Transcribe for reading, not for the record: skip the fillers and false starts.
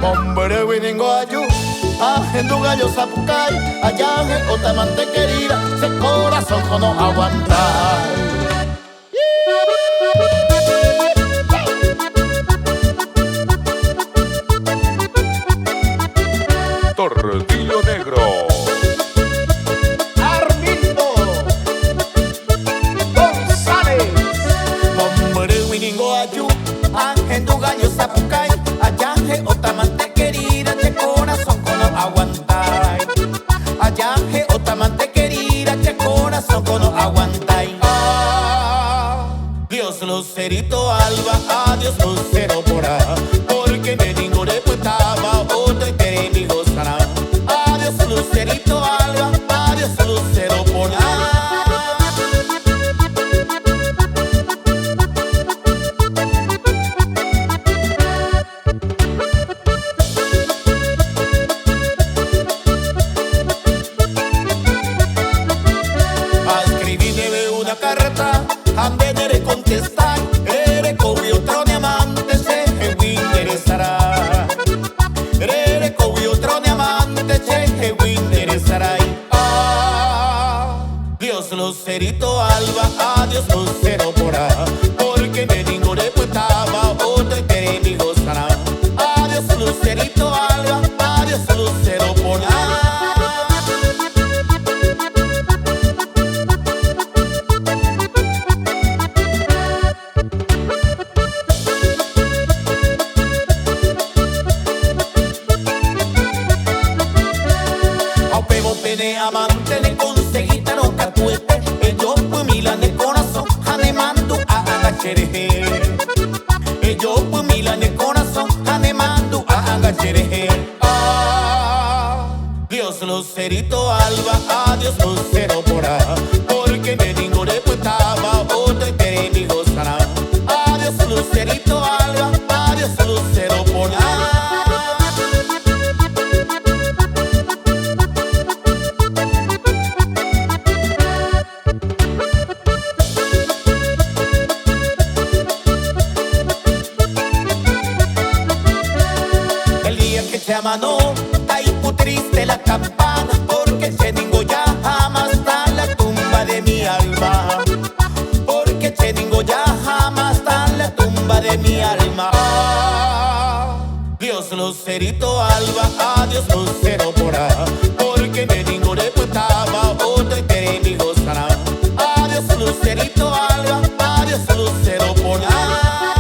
Hombre winingo ayu, en gallo sapucay, allá en Otamante querida, ese corazón que no aguanta. Tortillo Negro. Armindo González. Hombre winingo ayu, en gallo sapucay, allá en Otamante querida, ese corazón que no aguanta. Allá en Otamante querida, ese corazón que no aguanta. Dios Lucerito Alba, adiós Lucero Mora, porque de ningún estaba otro y te mi gozará. Adiós Lucerito Alba, adiós Lucero Mora. Carta, ande contestar, eres con otro diamante, se me interesará. Eres con otro diamante, se me interesará. Dios Lucerito Alba, adiós Lucero Mora, porque de ningún estaba otro y te mi gozará. Adiós Lucerito Alba, adiós Lucero Mora. De amante le conseguiste los catuetes, ellos pues milan el corazón, ane mando a agachere. Ellos pues milan el corazón, ane mando a agachere. Dios Lucerito Alba, adiós Lucero Mora, porque de ningún estaba otro y te mi gozará. Adiós Lucerito Alba, adiós Lucero Mora. Se amanó, está muy triste la campana, porque Cheningo ya jamás está en la tumba de mi alma. Porque Cheningo ya jamás está en la tumba de mi alma. Dios Lucerito Alba, adiós Lucero Mora, porque de ningún estaba otro y te mi gozará. Adiós Lucerito Alba, adiós Lucero Mora.